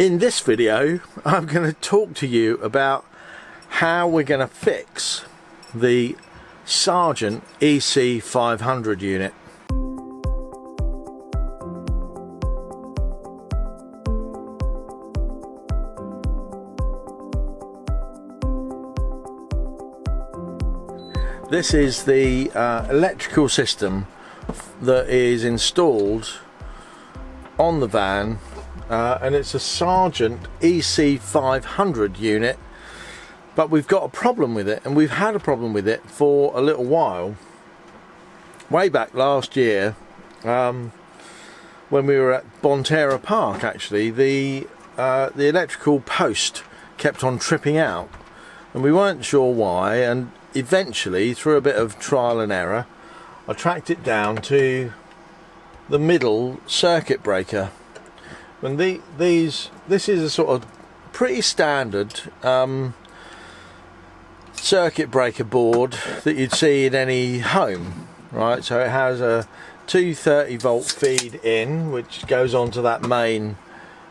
In this video, I'm going to talk to you about how we're going to fix the Sargent EC500 unit. This is the electrical system that is installed on the van. And it's a Sargent EC500 unit, but we've got a problem with it, and we've had a problem with it for a little while. Way back last year, when we were at Bonterra Park, actually, the electrical post kept on tripping out, and we weren't sure why. And eventually, through a bit of trial and error, I tracked it down to the middle circuit breaker. And this is a sort of pretty standard circuit breaker board that you'd see in any home, right? So it has a 230 volt feed in, which goes onto that main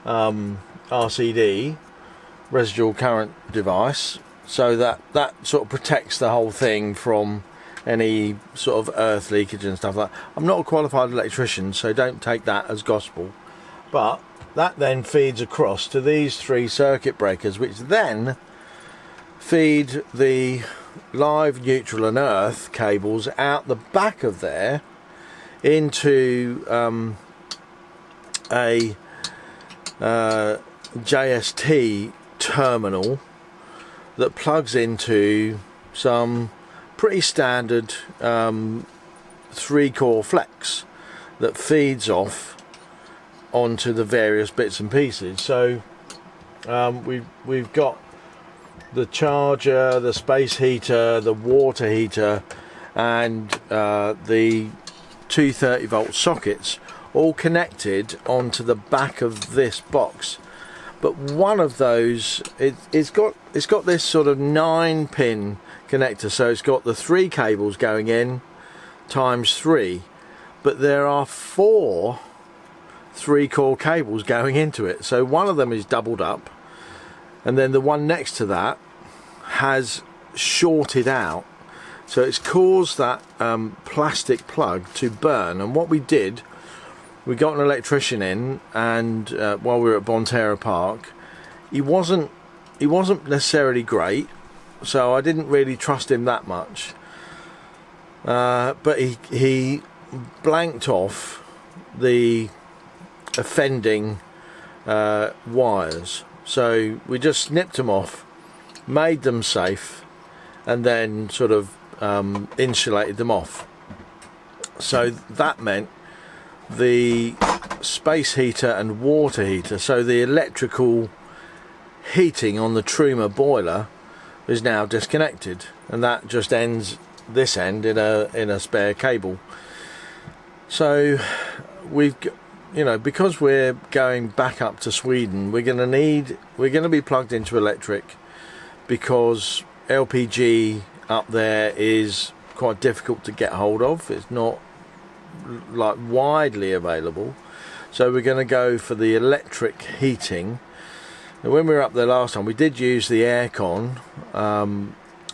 RCD, residual current device, so that sort of protects the whole thing from any sort of earth leakage and stuff like that. I'm not a qualified electrician, so don't take that as gospel, but that then feeds across to these three circuit breakers, which then feed the live, neutral and earth cables out the back of there into a JST terminal that plugs into some pretty standard 3-core flex that feeds off onto the various bits and pieces. So we've got the charger, the space heater, the water heater, and the 230 volt sockets all connected onto the back of this box. But one of those, it's got this sort of 9-pin connector, so it's got the 3 cables going in times 3, but there are 4 3-core cables going into it. So one of them is doubled up, and then the one next to that has shorted out, so it's caused that plastic plug to burn. And what we did, we got an electrician in, and while we were at Bonterra Park, he wasn't necessarily great, so I didn't really trust him that much, but he blanked off the offending wires. So we just snipped them off, made them safe, and then sort of insulated them off. So that meant the space heater and water heater, so the electrical heating on the Truma boiler, is now disconnected, and that just ends this end in a spare cable. So we've, you know, because we're going back up to Sweden, we're going to be plugged into electric, because LPG up there is quite difficult to get hold of. It's not like widely available, so we're going to go for the electric heating. And when we were up there last time, we did use the aircon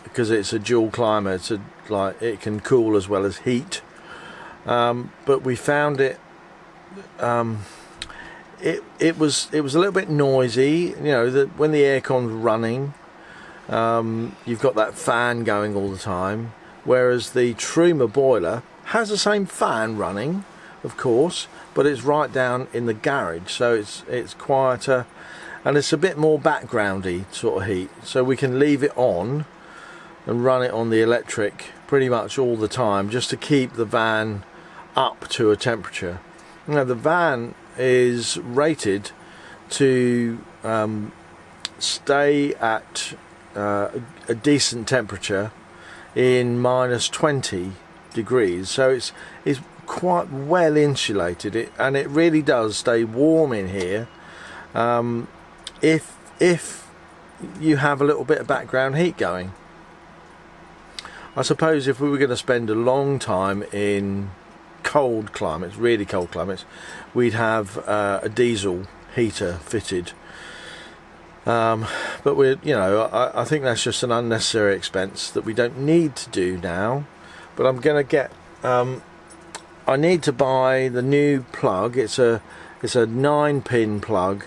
because it's a dual climate, so like it can cool as well as heat. But we found it was a little bit noisy. You know, when the aircon's running, you've got that fan going all the time, whereas the Truma boiler has the same fan running, of course, but it's right down in the garage, so it's quieter, and it's a bit more backgroundy sort of heat, so we can leave it on and run it on the electric pretty much all the time, just to keep the van up to a temperature. Now the van is rated to stay at a decent temperature in -20 degrees, so it's quite well insulated, and it really does stay warm in here. If you have a little bit of background heat going. I suppose if we were going to spend a long time in cold climates, really cold climates, we'd have a diesel heater fitted, But we're, you know, I think that's just an unnecessary expense that we don't need to do now. But I'm going to get, I need to buy the new plug. It's a 9-pin plug,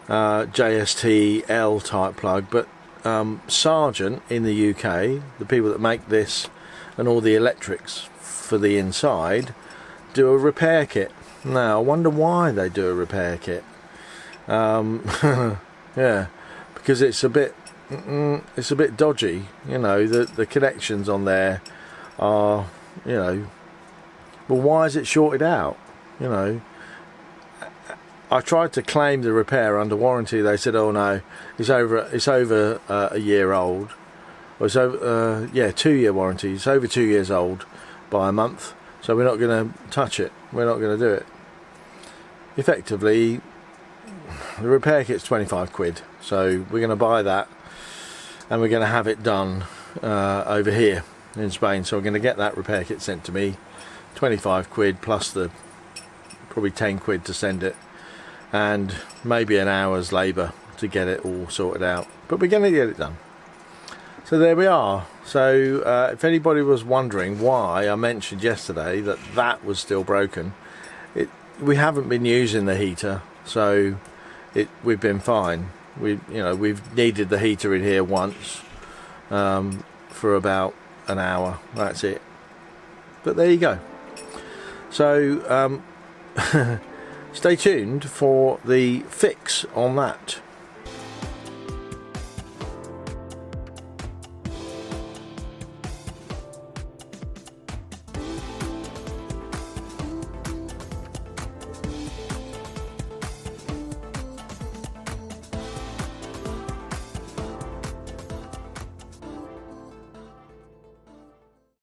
JST L type plug, but Sargent in the UK, the people that make this and all the electrics for the inside, do a repair kit. Now I wonder why they do a repair kit. Yeah, because it's a bit dodgy, you know. The connections on there are, you know, well, why is it shorted out? You know, I tried to claim the repair under warranty. They said, oh no, it's over a year old, or it's over 2-year warranty. It's over 2 years old by a month, so we're not going to touch it. We're not going to do it. Effectively, the repair kit's 25 quid, so we're going to buy that and we're going to have it done over here in Spain. So we're going to get that repair kit sent to me, 25 quid plus the probably 10 quid to send it, and maybe an hour's labour to get it all sorted out, but we're going to get it done. So there we are. So if anybody was wondering why I mentioned yesterday that was still broken, we haven't been using the heater, so we've been fine. We've needed the heater in here once for about an hour. That's it. But there you go. So stay tuned for the fix on that.